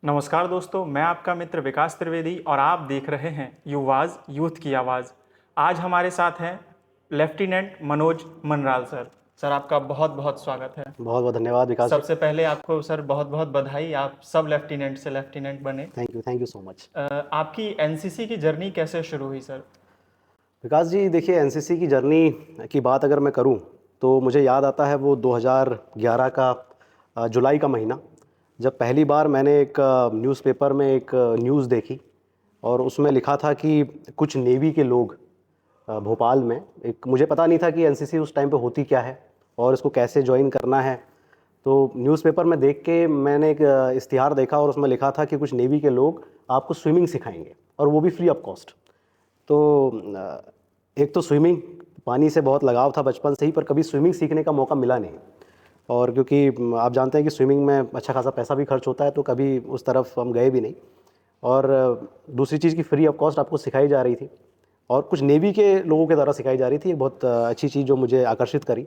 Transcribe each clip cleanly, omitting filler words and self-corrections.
नमस्कार दोस्तों, मैं आपका मित्र विकास त्रिवेदी और आप देख रहे हैं युवाज यूथ की आवाज़। आज हमारे साथ हैं lieutenant Manoj Manral sir. Sir, आपका बहुत बहुत स्वागत है। बहुत बहुत धन्यवाद विकास जी। सबसे पहले आपको सर बहुत बहुत बधाई, आप सब लेफ्टिनेंट से लेफ्टिनेंट बने। Thank you so much. आपकी एनसीसी की जर्नी कैसे शुरू हुई सर? विकास जी, देखिए एनसीसी की जर्नी की बात अगर मैं करूं तो मुझे याद आता है वो 2011 का जुलाई का महीना, जब पहली बार मैंने एक न्यूज़पेपर में एक न्यूज़ देखी और उसमें लिखा था कि कुछ नेवी के लोग भोपाल में, एक मुझे पता नहीं था कि एनसीसी उस टाइम पे होती क्या है और इसको कैसे ज्वाइन करना है। तो न्यूज़पेपर में देख के मैंने एक इश्तिहार देखा और उसमें लिखा था कि कुछ नेवी के लोग आपको स्विमिंग सिखाएंगे और वो भी फ्री ऑफ कॉस्ट। तो एक तो स्विमिंग, पानी से बहुत लगाव था बचपन से ही, पर कभी स्विमिंग सीखने का मौका मिला नहीं। और क्योंकि आप जानते हैं कि स्विमिंग में अच्छा खासा पैसा भी खर्च होता है, तो कभी उस तरफ हम गए भी नहीं। और दूसरी चीज़ की फ्री ऑफ कॉस्ट आपको सिखाई जा रही थी और कुछ नेवी के लोगों के द्वारा सिखाई जा रही थी, एक बहुत अच्छी चीज़ जो मुझे आकर्षित करी।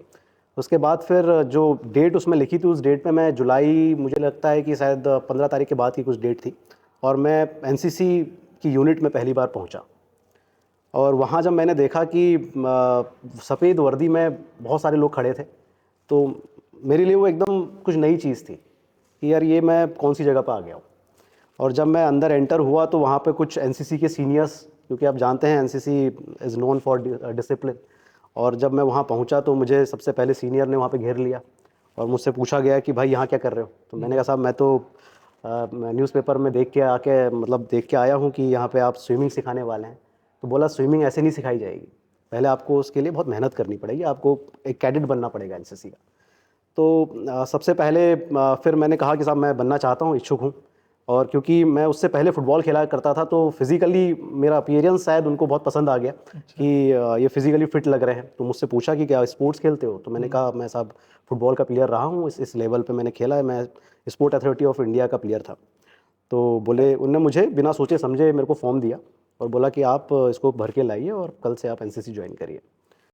उसके बाद फिर जो डेट उसमें लिखी थी, उस डेट पे मैं जुलाई, मुझे लगता है कि शायद 15 तारीख के बाद की कुछ डेट थी, और मैं एनसीसी की यूनिट में पहली बार पहुंचा। और वहाँ जब मैंने देखा कि सफ़ेद वर्दी में बहुत सारे लोग खड़े थे, तो मेरे लिए वो एकदम कुछ नई चीज़ थी कि यार ये मैं कौन सी जगह पर आ गया हूँ। और जब मैं अंदर एंटर हुआ तो वहाँ पे कुछ एनसीसी के सीनियर्स, क्योंकि आप जानते हैं NCC is known for discipline. और जब मैं वहाँ पहुँचा तो मुझे सबसे पहले सीनियर ने वहाँ पे घेर लिया और मुझसे पूछा गया कि भाई यहाँ क्या कर रहे हो। तो मैंने कहा साहब मैं तो न्यूज़पेपर में देख के आके, मतलब देख के आया हूँ कि यहाँ पे आप स्विमिंग सिखाने वाले हैं। तो बोला स्विमिंग ऐसे नहीं सिखाई जाएगी, पहले आपको उसके लिए बहुत मेहनत करनी पड़ेगी, आपको एक कैडेट बनना पड़ेगा एनसीसी का। तो सबसे पहले फिर मैंने कहा कि साहब मैं बनना चाहता हूँ, इच्छुक हूँ। और क्योंकि मैं उससे पहले फ़ुटबॉल खेला करता था, तो फिज़िकली मेरा अपीयरेंस शायद उनको बहुत पसंद आ गया अच्छा। कि ये फिज़िकली फ़िट लग रहे हैं। तो मुझसे पूछा कि क्या स्पोर्ट्स खेलते हो? तो मैंने कहा मैं साहब फ़ुटबॉल का प्लेयर रहा हूँ, इस लेवल पे मैंने खेला है, मैं स्पोर्ट अथॉरिटी ऑफ इंडिया का प्लेयर था। तो बोले, उनने मुझे बिना सोचे समझे मेरे को फ़ॉर्म दिया और बोला कि आप इसको भर के लाइए और कल से आप एनसीसी ज्वाइन करिए।